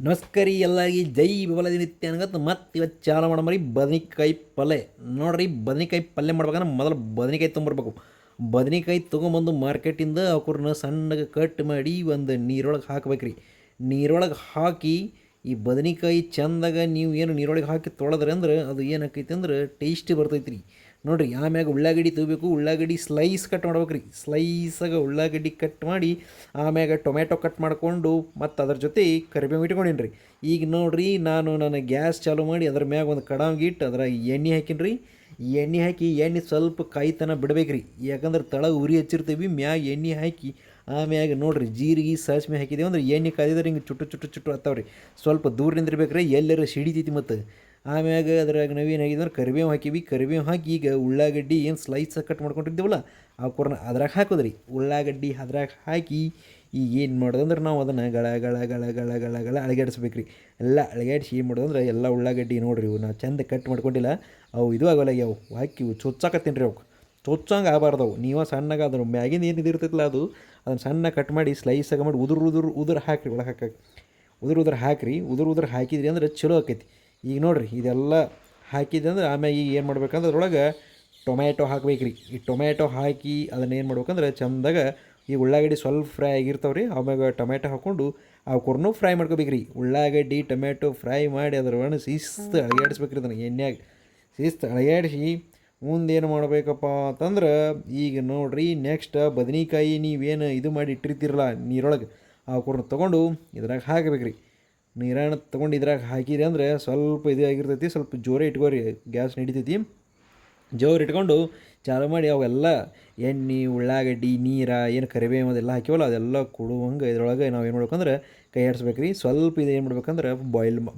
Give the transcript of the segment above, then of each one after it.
ನಮಸ್ಕಾರ ರೀ ಎಲ್ಲರಿಗೆ ಜೈ ಬಬಲ ನಿತ್ಯ ಅನ್ಗತ್ತ ಮತ್ತೆ ಇವತ್ತು ಚಾಲ ಮಾಡಮ್ರಿ ಬದ್ನಿಕಾಯಿ ಪಲ್ಯ ನೋಡ್ರಿ ಬದ್ನಿಕಾಯಿ ಪಲ್ಯ ಮಾಡ್ಬೇಕಂದ್ರೆ ಮೊದಲು ಬದ್ನಿಕಾಯಿ ತೊಗೊಂಬರ್ಬೇಕು. ಬದ್ನಿಕಾಯಿ ತೊಗೊಂಬಂದು ಮಾರ್ಕೆಟಿಂದ ಅವ್ರನ್ನ ಸಣ್ಣಗೆ ಕಟ್ ಮಾಡಿ ಒಂದು ನೀರೊಳಗೆ ಹಾಕ್ಬೇಕ್ರಿ. ನೀರೊಳಗೆ ಹಾಕಿ ಈ ಬದ್ನಿಕಾಯಿ ಚೆಂದಾಗ ನೀವು ಏನು ನೀರೊಳಗೆ ಹಾಕಿ ತೊಳೆದ್ರಿ ಅಂದ್ರೆ ಅದು ಏನಾಕೈತಿ ಅಂದ್ರೆ ಟೇಸ್ಟಿ ಬರ್ತೈತೆ ರೀ. ನೋಡಿರಿ ಆಮ್ಯಾಗ ಉಳ್ಳಾಗಡ್ಡಿ ತೊಗೋಬೇಕು. ಉಳ್ಳಾಗಡ್ಡಿ ಸ್ಲೈಸ್ ಕಟ್ ಮಾಡ್ಬೇಕು ರೀ. ಸ್ಲೈಸಾಗ ಉಳ್ಳಾಗಡ್ಡಿ ಕಟ್ ಮಾಡಿ ಆಮ್ಯಾಗ ಟೊಮೆಟೊ ಕಟ್ ಮಾಡಿಕೊಂಡು ಮತ್ತು ಅದ್ರ ಜೊತೆ ಕರಿಬೇವು ಇಟ್ಕೊಂಡೀನಿ ರೀ. ಈಗ ನೋಡಿರಿ ನಾನು ನನ್ನ ಗ್ಯಾಸ್ ಚಾಲೂ ಮಾಡಿ ಅದ್ರ ಮ್ಯಾಗ ಒಂದು ಕಡಾವಿಗೆ ಇಟ್ಟು ಅದ್ರಾಗ ಎಣ್ಣೆ ಹಾಕಿನಿ ರೀ. ಎಣ್ಣೆ ಹಾಕಿ ಎಣ್ಣೆ ಸ್ವಲ್ಪ ಕಾಯ್ತನ ಬಿಡ್ಬೇಕು ರೀ. ಯಾಕಂದ್ರೆ ತಳಗ ಉರಿ ಹಚ್ಚಿರ್ತೀವಿ, ಮ್ಯಾಗ ಎಣ್ಣೆ ಹಾಕಿ ಆಮ್ಯಾಗ ನೋಡಿರಿ ಜೀರಿಗೆ ಸಾಸಿವೆ ಹಾಕಿದ್ದೀವಿ ಅಂದ್ರೆ ಎಣ್ಣೆ ಕಾಯ್ದಿದ್ರೆ ಹಿಂಗೆ ಚುಟ್ಟು ಚುಟ್ಟು ಚುಟ್ಟು ಹತ್ತಾವ್ರಿ. ಸ್ವಲ್ಪ ದೂರ ನಿಂದಿರ್ಬೇಕು ರೀ, ಎಲ್ಲರೂ ಸಿಡಿತೈತಿ. ಮತ್ತು ಆಮ್ಯಾಗ ಅದ್ರಾಗ ನಾವೇನಾಗಿದೆ ಅಂದ್ರೆ ಕರಿಬೇವು ಹಾಕಿವಿ. ಕರಿಬೇವು ಹಾಕಿ ಈಗ ಉಳ್ಳಾಗಡ್ಡಿ ಏನು ಸ್ಲೈಸ್ ಕಟ್ ಮಾಡ್ಕೊಂಡಿದ್ದೀವಲ್ಲ ಅವ್ರನ್ನ ಅದ್ರಾಗ ಹಾಕೋದ್ರಿ. ಉಳ್ಳಾಗಡ್ಡಿ ಅದ್ರಾಗ ಹಾಕಿ ಈಗ ಏನು ಮಾಡೋದಂದ್ರೆ ನಾವು ಅದನ್ನು ಗಳ ಗಳ ಗಳ ಗಳ ಗಳ ಗಳ ಅಳಗಾಡಿಸ್ಬೇಕು ರೀ. ಎಲ್ಲ ಅಳಗಾಡಿಸಿ ಏನು ಮಾಡೋದಂದ್ರೆ ಎಲ್ಲ ಉಳ್ಳಾಗಡ್ಡಿ ನೋಡಿರಿ ಇವು ನಾವು ಚೆಂದ ಕಟ್ ಮಾಡ್ಕೊಂಡಿಲ್ಲ, ಅವು ಇದು ಆಗೋಲ್ಲ, ಅವು ಹಾಕಿ ಚೊಚ್ಚಾಕತ್ತೀನಿ ರೀ. ಅವಕ್ಕೆ ಚೊಚ್ಚಂಗೆ ಆಗಬಾರ್ದವು. ನೀವು ಸಣ್ಣಗೆ ಅದ್ರ ಮ್ಯಾಗಿಂದ ಏನು ಇದಿರ್ತೈತಲ್ಲ ಅದನ್ನು ಸಣ್ಣ ಕಟ್ ಮಾಡಿ ಸ್ಲೈಸಾಗ ಮಾಡಿ ಉದುರು ಹಾಕಿರಿ. ಒಳಗೆ ಉದುರು ಹಾಕಿರಿ. ಉದುರು ಹಾಕಿದ್ರಿ ಅಂದ್ರೆ ಚಲೋ ಆಕೈತಿ. ಈಗ ನೋಡಿರಿ ಇದೆಲ್ಲ ಹಾಕಿದ್ದೆ ಅಂದ್ರೆ ಆಮ್ಯಾಗ ಈಗ ಏನು ಮಾಡ್ಬೇಕಂದ್ರೆ ಅದ್ರೊಳಗೆ ಟೊಮ್ಯಾಟೊ ಹಾಕ್ಬೇಕು ರೀ. ಈ ಟೊಮ್ಯಾಟೊ ಹಾಕಿ ಅದನ್ನು ಏನು ಮಾಡ್ಬೇಕಂದ್ರೆ ಚೆಂದಾಗ ಈ ಉಳ್ಳಾಗಡ್ಡಿ ಸ್ವಲ್ಪ ಫ್ರೈ ಆಗಿರ್ತಾವೆ ರೀ. ಆಮ್ಯಾಗ ಟೊಮ್ಯಾಟೊ ಹಾಕ್ಕೊಂಡು ಅವ್ಕೂರ್ನೂ ಫ್ರೈ ಮಾಡ್ಕೋಬೇಕು ರೀ. ಉಳ್ಳಾಗಡ್ಡಿ ಟೊಮ್ಯಾಟೊ ಫ್ರೈ ಮಾಡಿ ಅದ್ರೊಳಗೆ ಶಿಸ್ತು ಅಳಗಾಡಿಸ್ಬೇಕು ರೀ. ಅದನ್ನು ಎಣ್ಣೆಯಾಗ ಶಿಸ್ತು ಅಳಗಾಡಿಸಿ ಮುಂದೇನು ಮಾಡಬೇಕಪ್ಪ ಅಂತಂದ್ರೆ ಈಗ ನೋಡಿರಿ ನೆಕ್ಸ್ಟ್ ಬದ್ನಿಕಾಯಿ ನೀವೇನು ಇದು ಮಾಡಿ ಇಟ್ಟಿರ್ತೀರಲ್ಲ ನೀರೊಳಗೆ ಅವ್ಕೂರ್ನ ತೊಗೊಂಡು ಇದ್ರಾಗ ಹಾಕಬೇಕು ರೀ. ನೀರನ್ನು ತೊಗೊಂಡು ಇದ್ರಾಗ ಹಾಕಿರಿ ಅಂದರೆ ಸ್ವಲ್ಪ ಇದು ಆಗಿರ್ತೈತಿ. ಸ್ವಲ್ಪ ಜೋರೇ ಇಟ್ಕೋರಿ, ಗ್ಯಾಸ್ ನಡಿತೈತಿ. ಜೋರು ಇಟ್ಕೊಂಡು ಚಾಲು ಮಾಡಿ ಅವೆಲ್ಲ ಎಣ್ಣೆ ಉಳ್ಳಾಗಡ್ಡಿ ನೀರು ಏನು ಕರಿಬೇವು ಅದೆಲ್ಲ ಹಾಕಿವಲ್ಲ ಅದೆಲ್ಲ ಕೊಡುವಂಗೆ ಇದ್ರೊಳಗೆ ನಾವು ಏನು ಮಾಡ್ಬೇಕಂದ್ರೆ ಕೈ ಆಡಿಸ್ಬೇಕು ರೀ. ಸ್ವಲ್ಪ ಇದು ಏನು ಮಾಡ್ಬೇಕಂದ್ರೆ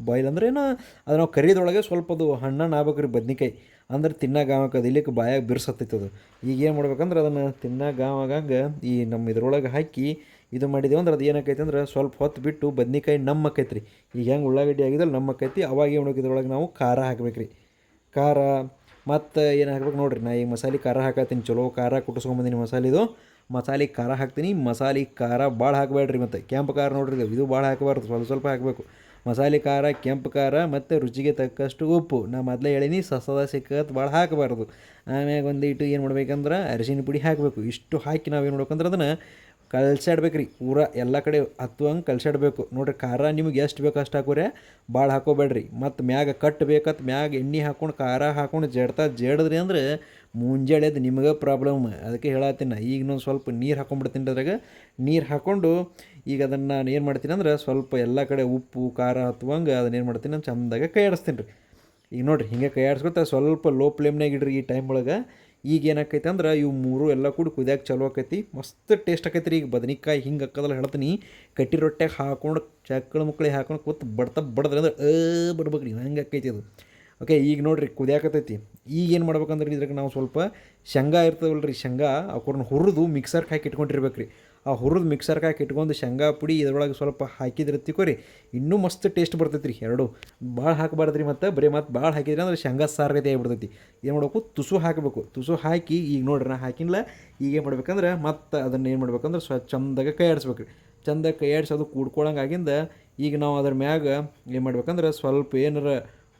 ಬಾಯ್ಲ್ ಅಂದ್ರೆ ಏನು ಅದು ನಾವು ಕರಿಯೋದ್ರೊಳಗೆ ಸ್ವಲ್ಪ ಅದು ಹಣ್ಣು ಆಗ್ಬೇಕು ರೀ ಬದ್ನಿಕಾಯಿ. ಅಂದ್ರೆ ತಿನ್ನಾಗ ಅದು ಇಲ್ಲಿಕ್ಕೆ ಬಾಯಾಗ ಬಿರ್ಸತ್ತೈತೆ ಅದು. ಈಗ ಏನು ಮಾಡ್ಬೇಕಂದ್ರೆ ಅದನ್ನು ತಿನ್ನಾಗ ಆಗಂಗೆ ಈ ನಮ್ಮ ಇದ್ರೊಳಗೆ ಹಾಕಿ ಇದು ಮಾಡಿದೆವು ಅಂದ್ರೆ ಅದು ಏನಾಕೈತಿ ಅಂದ್ರೆ ಸ್ವಲ್ಪ ಹೊತ್ತು ಬಿಟ್ಟು ಬದ್ನಿಕಾಯಿ ನಮ್ಮಕ್ಕೈತಿ ರೀ. ಈಗ ಹೆಂಗೆ ಉಳ್ಳಾಗಡ್ಡಿ ಆಗಿದಲ್ಲ ನಮ್ಮಕ್ಕೈತಿ. ಅವಾಗ ಏನು ಇದ್ರೊಳಗೆ ನಾವು ಖಾರ ಹಾಕ್ಬೇಕು ರೀ. ಖಾರ ಮತ್ತು ಏನು ಹಾಕ್ಬೇಕು ನೋಡಿರಿ. ನಾ ಈಗ ಮಸಾಲೆ ಖಾರ ಹಾಕತ್ತೀನಿ. ಚಲೋ ಖಾರ ಕುಟ್ಟಿಸ್ಕೊಂಬಂದಿನಿ. ಮಸಾಲೆ ಖಾರ ಹಾಕ್ತೀನಿ. ಮಸಾಲೆ ಖಾರ ಭಾಳ ಹಾಕಬೇಡ್ರಿ. ಮತ್ತು ಕೆಂಪು ಖಾರ ನೋಡಿರಿ ಇದು ಭಾಳ ಹಾಕಬಾರ್ದು, ಸ್ವಲ್ಪ ಸ್ವಲ್ಪ ಹಾಕಬೇಕು. ಮಸಾಲೆ ಖಾರ, ಕೆಂಪು ಖಾರ ಮತ್ತು ರುಚಿಗೆ ತಕ್ಕಷ್ಟು ಉಪ್ಪು. ನಾ ಮೊದಲೇ ಹೇಳೀನಿ ಸಸದ ಸಿಕ್ಕತ್ ಭಾಳ ಹಾಕಬಾರ್ದು. ಆಮ್ಯಾಗ ಒಂದಿಟ್ಟು ಏನು ಮಾಡ್ಬೇಕಂದ್ರೆ ಅರಿಶಿನ ಪುಡಿ ಹಾಕಬೇಕು. ಇಷ್ಟು ಹಾಕಿ ನಾವು ಏನು ಮಾಡ್ಬೇಕಂದ್ರೆ ಅದನ್ನು ಕಲ್ಸಾಡ್ಬೇಕು ರೀ. ಪೂರ ಎಲ್ಲ ಕಡೆ ಹತ್ತುವಂಗೆ ಕಲ್ಸಾಡ್ಬೇಕು. ನೋಡಿರಿ ಖಾರ ನಿಮ್ಗೆ ಎಷ್ಟು ಬೇಕು ಅಷ್ಟು ಹಾಕೋರೆ, ಭಾಳ ಹಾಕೋಬೇಡ್ರಿ. ಮತ್ತು ಮ್ಯಾಗ ಕಟ್ಟಬೇಕತ್ತು ಮ್ಯಾಗ ಎಣ್ಣೆ ಹಾಕ್ಕೊಂಡು ಖಾರ ಹಾಕ್ಕೊಂಡು ಜೇಡಿದ್ರಿ ಅಂದ್ರೆ ಮುಂಜಾನೆ ಅದು ನಿಮಗೆ ಪ್ರಾಬ್ಲಮ್. ಅದಕ್ಕೆ ಹೇಳತ್ತೀನಿ. ಈಗ ನಾನು ಸ್ವಲ್ಪ ನೀರು ಹಾಕ್ಕೊಂಡ್ಬಿಡ್ತೀನಿ ಅದ್ರಾಗ. ನೀರು ಹಾಕ್ಕೊಂಡು ಈಗ ಅದನ್ನು ನಾನು ಏನು ಮಾಡ್ತೀನಿ ಅಂದ್ರೆ ಸ್ವಲ್ಪ ಎಲ್ಲ ಕಡೆ ಉಪ್ಪು ಖಾರ ಹತ್ತುವಂಗೆ ಅದನ್ನ ಏನು ಮಾಡ್ತೀನಿ ನಾನು ಚೆಂದಾಗ ಕೈ ಆಡಿಸ್ತೀನಿ ರೀ. ಈಗ ನೋಡಿರಿ ಹಿಂಗೆ ಕೈ ಆಡಿಸ್ಕೊತ ಸ್ವಲ್ಪ ಲೋ ಫ್ಲೇಮ್ನಾಗ ಇಡ್ರಿ ಈ ಟೈಮ್ ಒಳಗೆ. ಈಗ ಏನಾಕೈತೆ ಅಂದ್ರೆ ಇವು ಮೂರು ಎಲ್ಲ ಕೂಡ ಕುದಿಯಾಕೆ ಚಲೋ ಆಕೈತಿ. ಮಸ್ತ್ ಟೇಸ್ಟ್ ಆಕೈತಿ ರೀ. ಈಗ ಬದ್ನಿಕಾಯಿ ಹಿಂಗೆ ಹಾಕೋದಲ್ಲ ಹೇಳ್ತೀನಿ. ಕಟ್ಟಿ ರೊಟ್ಯಾಗ ಹಾಕೊಂಡು ಚಕ್ಕಳ ಮುಕ್ಕಳಿ ಹಾಕೊಂಡು ಕೂತು ಬಡದ್ರೆ ಅಂದ್ರೆ ಬರ್ಬೇಕು ರೀ. ಹಂಗೆ ಆಕೈತಿ ಅದು. ಓಕೆ ಈಗ ನೋಡಿರಿ ಕುದಿಯಾಕತ್ತೈತಿ. ಈಗ ಏನು ಮಾಡ್ಬೇಕಂದ್ರೆ ಇದ್ರಾಗ ನಾವು ಸ್ವಲ್ಪ ಶೇಂಗಾ ಇರ್ತವಲ್ಲ ರೀ, ಶೇಂಗಾ ಅವ್ರನ್ನ ಹುರಿದು ಮಿಕ್ಸರ್ಗೆ ಹಾಕಿ ಇಟ್ಕೊಂಡಿರ್ಬೇಕು ರೀ. ಆ ಹುರಿದು ಮಿಕ್ಸರ್ಗೆ ಹಾಕಿ ಇಟ್ಕೊಂಡು ಶೇಂಗಾ ಪುಡಿ ಇದ್ರೊಳಗೆ ಸ್ವಲ್ಪ ಹಾಕಿದ್ರೆ ತಿಕ್ಕೋರಿ ಇನ್ನೂ ಮಸ್ತ್ ಟೇಸ್ಟ್ ಬರ್ತೈತಿ ರೀ. ಎರಡು ಭಾಳ ಹಾಕಬಾರ್ದು ರೀ. ಮತ್ತು ಬರೀ ಮತ್ತು ಭಾಳ ಹಾಕಿದ್ರಿ ಅಂದ್ರೆ ಶೇಂಗಾ ಸಾರ್ಗತಿ ಆಗಿಬಿಡ್ತೈತಿ. ಏನು ಮಾಡಬೇಕು, ತುಸು ಹಾಕಬೇಕು. ತುಸು ಹಾಕಿ ಈಗ ನೋಡ್ರಿ ನಾ ಹಾಕಿಲ್ಲ. ಈಗ ಏನು ಮಾಡ್ಬೇಕಂದ್ರೆ ಮತ್ತು ಅದನ್ನು ಏನು ಮಾಡ್ಬೇಕಂದ್ರೆ ಚಂದಾಗ ಕೈ ಆಡಿಸ್ಬೇಕು ರೀ. ಚಂದಾಗ ಕೈ ಆಡಿಸಿ ಅದು ಕೂಡ್ಕೊಳಂಗೆ ಆಗಿಂದ ಈಗ ನಾವು ಅದ್ರ ಮ್ಯಾಗ ಏನು ಮಾಡ್ಬೇಕಂದ್ರೆ ಸ್ವಲ್ಪ ಏನಾರ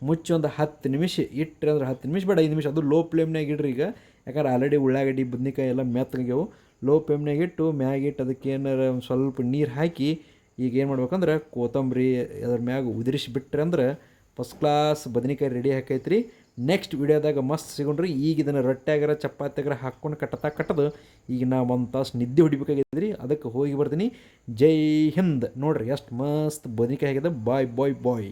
ಮುಚ್ಚಿ ಒಂದು 10 ನಿಮಿಷ ಇಟ್ಟರೆ ಅಂದ್ರೆ 10 ನಿಮಿಷ ಬೇಡ, 5 ನಿಮಿಷ ಅದು ಲೋ ಫ್ಲೇಮ್ನಾಗ ಇಡ್ರಿ. ಈಗ ಯಾಕಂದ್ರೆ ಆಲ್ರೆಡಿ ಉಳ್ಳಾಗಡ್ಡಿ ಬದ್ನಿಕಾಯಿ ಎಲ್ಲ ಮೆತ್ತಗಾಗ್ಯಾವು. ಲೋ ಫ್ಲೇಮ್ನಾಗ ಇಟ್ಟು ಮ್ಯಾಗಿಟ್ಟು ಅದಕ್ಕೆ ಏನಾರ ಒಂದು ಸ್ವಲ್ಪ ನೀರು ಹಾಕಿ ಈಗ ಏನು ಮಾಡ್ಬೇಕಂದ್ರೆ ಕೊತ್ತಂಬರಿ ಅದ್ರ ಮ್ಯಾಗ ಉದುರಿಸಿ ಬಿಟ್ರೆ ಅಂದ್ರೆ ಫಸ್ಟ್ ಕ್ಲಾಸ್ ಬದ್ನಿಕಾಯಿ ರೆಡಿ ಹಾಕೈತ್ರಿ. ನೆಕ್ಸ್ಟ್ ವಿಡಿಯೋದಾಗ ಮಸ್ತ್ ಸಿಗೊಂಡ್ರಿ. ಈಗ ಇದನ್ನು ರೊಟ್ಯಾಗಾರ ಚಪಾತಿಯಾಗಾರ ಹಾಕ್ಕೊಂಡು ಕಟ್ಟದು ಈಗ ನಾ ಒಂದು ತಾಸು ನಿದ್ದೆ ಹೊಡಿಬೇಕಾಗಿದ್ರಿ. ಅದಕ್ಕೆ ಹೋಗಿ ಬರ್ತೀನಿ. ಜೈ ಹಿಂದ್. ನೋಡಿರಿ ಎಷ್ಟು ಮಸ್ತ್ ಬದ್ನಿಕಾಯಿ ಆಗಿದೆ. ಬಾಯ್ ಬಾಯ್ ಬಾಯ್.